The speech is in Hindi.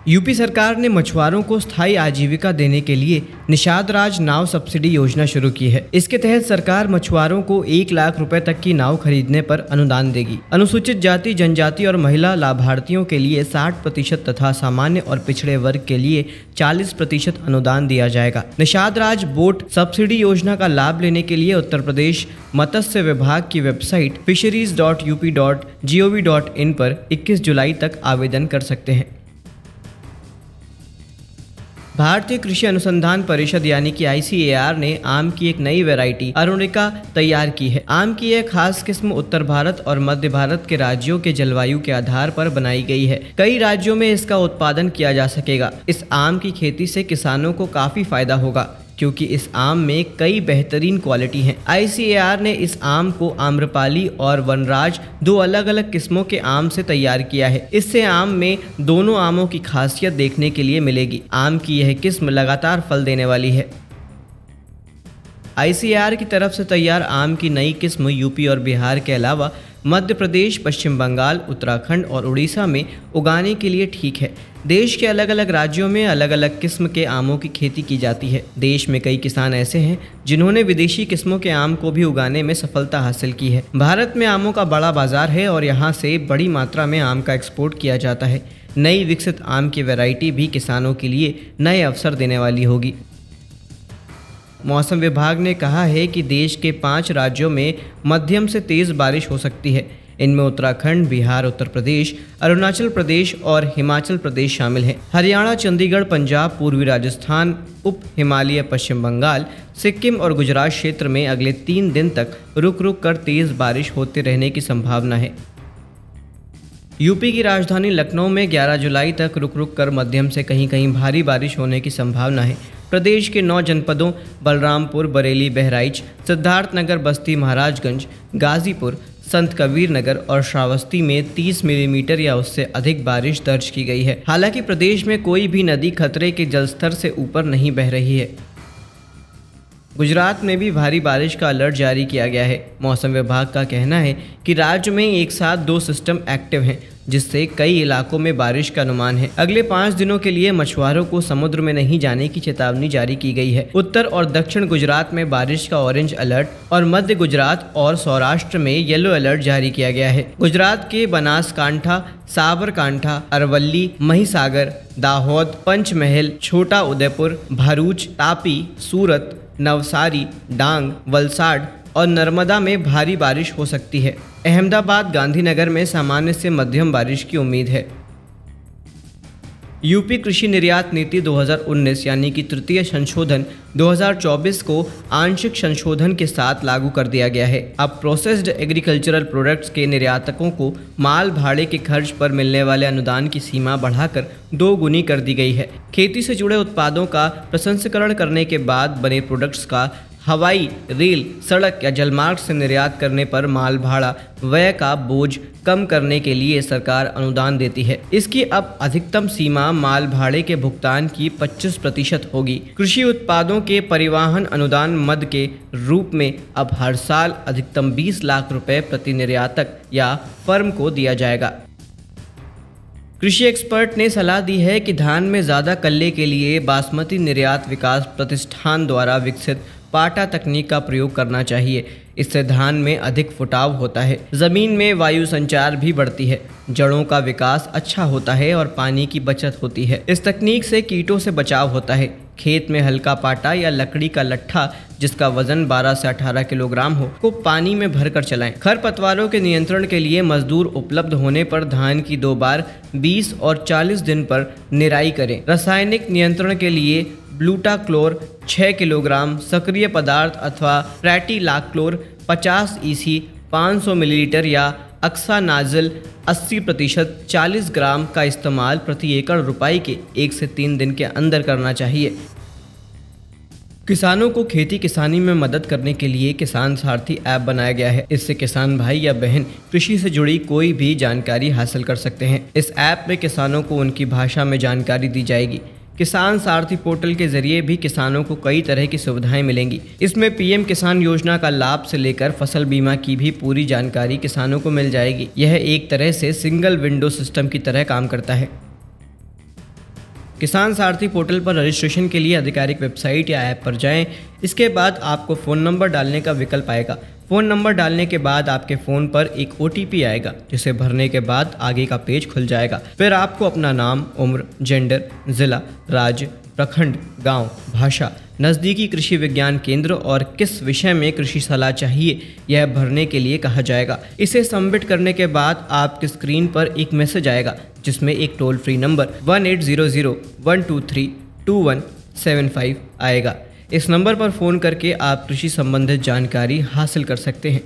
यूपी सरकार ने मछुआरों को स्थायी आजीविका देने के लिए निषाद राज नाव सब्सिडी योजना शुरू की है। इसके तहत सरकार मछुआरों को 1 लाख रुपए तक की नाव खरीदने पर अनुदान देगी। अनुसूचित जाति, जनजाति और महिला लाभार्थियों के लिए 60% तथा सामान्य और पिछड़े वर्ग के लिए 40% अनुदान दिया जाएगा। निषाद राज बोट सब्सिडी योजना का लाभ लेने के लिए उत्तर प्रदेश मत्स्य विभाग की वेबसाइट fisheries.up.gov.in पर 21 जुलाई तक आवेदन कर सकते हैं। भारतीय कृषि अनुसंधान परिषद यानी कि ICAR ने आम की एक नई वैरायटी अरुणिका तैयार की है। आम की यह खास किस्म उत्तर भारत और मध्य भारत के राज्यों के जलवायु के आधार पर बनाई गई है। कई राज्यों में इसका उत्पादन किया जा सकेगा। इस आम की खेती से किसानों को काफी फायदा होगा क्योंकि इस आम में कई बेहतरीन क्वालिटी हैं। ICAR ने इस आम को आम्रपाली और वनराज 2 अलग अलग किस्मों के आम से तैयार किया है। इससे आम में दोनों आमों की खासियत देखने के लिए मिलेगी। आम की यह किस्म लगातार फल देने वाली है। ICAR की तरफ से तैयार आम की नई किस्म यूपी और बिहार के अलावा मध्य प्रदेश, पश्चिम बंगाल, उत्तराखंड और उड़ीसा में उगाने के लिए ठीक है। देश के अलग अलग राज्यों में अलग अलग किस्म के आमों की खेती की जाती है। देश में कई किसान ऐसे हैं जिन्होंने विदेशी किस्मों के आम को भी उगाने में सफलता हासिल की है। भारत में आमों का बड़ा बाजार है और यहाँ से बड़ी मात्रा में आम का एक्सपोर्ट किया जाता है। नई विकसित आम की वैरायटी भी किसानों के लिए नए अवसर देने वाली होगी। मौसम विभाग ने कहा है कि देश के 5 राज्यों में मध्यम से तेज बारिश हो सकती है। इनमें उत्तराखंड, बिहार, उत्तर प्रदेश, अरुणाचल प्रदेश और हिमाचल प्रदेश शामिल हैं। हरियाणा, चंडीगढ़, पंजाब, पूर्वी राजस्थान, उप हिमालय, पश्चिम बंगाल, सिक्किम और गुजरात क्षेत्र में अगले 3 दिन तक रुक रुक कर तेज बारिश होते रहने की संभावना है। यूपी की राजधानी लखनऊ में 11 जुलाई तक रुक रुक कर मध्यम से कहीं कहीं भारी बारिश होने की संभावना है। प्रदेश के 9 जनपदों बलरामपुर, बरेली, बहराइच, सिद्धार्थनगर, बस्ती, महाराजगंज, गाजीपुर, संत कबीर नगर और श्रावस्ती में 30 मिलीमीटर या उससे अधिक बारिश दर्ज की गई है। हालांकि प्रदेश में कोई भी नदी खतरे के जलस्तर से ऊपर नहीं बह रही है। गुजरात में भी भारी बारिश का अलर्ट जारी किया गया है। मौसम विभाग का कहना है कि राज्य में एक साथ 2 सिस्टम एक्टिव हैं, जिससे कई इलाकों में बारिश का अनुमान है। अगले 5 दिनों के लिए मछुआरों को समुद्र में नहीं जाने की चेतावनी जारी की गई है। उत्तर और दक्षिण गुजरात में बारिश का ऑरेंज अलर्ट और मध्य गुजरात और सौराष्ट्र में येलो अलर्ट जारी किया गया है। गुजरात के बनासकांठा, साबरकांठा, अरवल्ली, महिसागर, दाहोद, पंचमहल, छोटा उदयपुर, भरूच, तापी, सूरत, नवसारी, डांग, वलसाड और नर्मदा में भारी बारिश हो सकती है। अहमदाबाद, गांधीनगर में सामान्य से मध्यम बारिश की उम्मीद है। यूपी कृषि निर्यात नीति 2019 यानी कि तृतीय संशोधन 2024 को आंशिक संशोधन के साथ लागू कर दिया गया है। अब प्रोसेस्ड एग्रीकल्चरल प्रोडक्ट्स के निर्यातकों को माल भाड़े के खर्च पर मिलने वाले अनुदान की सीमा बढ़ाकर 2 गुनी कर दी गई है। खेती से जुड़े उत्पादों का प्रसंस्करण करने के बाद बने प्रोडक्ट्स का हवाई, रेल, सड़क या जलमार्ग से निर्यात करने पर माल भाड़ा व्यय का बोझ कम करने के लिए सरकार अनुदान देती है। इसकी अब अधिकतम सीमा माल भाड़े के भुगतान की 25% होगी। कृषि उत्पादों के परिवहन अनुदान मद के रूप में अब हर साल अधिकतम 20 लाख रुपए प्रति निर्यातक या फर्म को दिया जाएगा। कृषि एक्सपर्ट ने सलाह दी है कि धान में ज़्यादा कल्ले के लिए बासमती निर्यात विकास प्रतिष्ठान द्वारा विकसित पाटा तकनीक का प्रयोग करना चाहिए। इससे धान में अधिक फुटाव होता है, ज़मीन में वायु संचार भी बढ़ती है, जड़ों का विकास अच्छा होता है और पानी की बचत होती है। इस तकनीक से कीटों से बचाव होता है। खेत में हल्का पाटा या लकड़ी का लट्ठा जिसका वजन 12 से 18 किलोग्राम हो को पानी में भरकर चलाएं। खरपतवारों के नियंत्रण के लिए मजदूर उपलब्ध होने पर धान की 2 बार 20 और 40 दिन पर निराई करें। रासायनिक नियंत्रण के लिए ब्लूटाक्लोर 6 किलोग्राम, सक्रिय पदार्थ अथवा ट्रैटिलाक्लोर 50 EC 500 मिलीलीटर या अक्सानाजल 80% 40 ग्राम का इस्तेमाल प्रति एकड़ रुपाई के 1 से 3 दिन के अंदर करना चाहिए। किसानों को खेती किसानी में मदद करने के लिए किसान सारथी ऐप बनाया गया है। इससे किसान भाई या बहन कृषि से जुड़ी कोई भी जानकारी हासिल कर सकते हैं। इस ऐप में किसानों को उनकी भाषा में जानकारी दी जाएगी। किसान सारथी पोर्टल के जरिए भी किसानों को कई तरह की सुविधाएं मिलेंगी। इसमें पीएम किसान योजना का लाभ से लेकर फसल बीमा की भी पूरी जानकारी किसानों को मिल जाएगी। यह एक तरह से सिंगल विंडो सिस्टम की तरह काम करता है। किसान सारथी पोर्टल पर रजिस्ट्रेशन के लिए आधिकारिक वेबसाइट या ऐप पर जाएं। इसके बाद आपको फ़ोन नंबर डालने का विकल्प आएगा। फ़ोन नंबर डालने के बाद आपके फ़ोन पर एक OTP आएगा, जिसे भरने के बाद आगे का पेज खुल जाएगा। फिर आपको अपना नाम, उम्र, जेंडर, ज़िला, राज्य, प्रखंड, गांव, भाषा, नज़दीकी कृषि विज्ञान केंद्र और किस विषय में कृषि सलाह चाहिए यह भरने के लिए कहा जाएगा। इसे सबमिट करने के बाद आपकी स्क्रीन पर एक मैसेज आएगा, जिसमें एक टोल फ्री नंबर 1800-123-2175 आएगा। इस नंबर पर फ़ोन करके आप कृषि संबंधित जानकारी हासिल कर सकते हैं।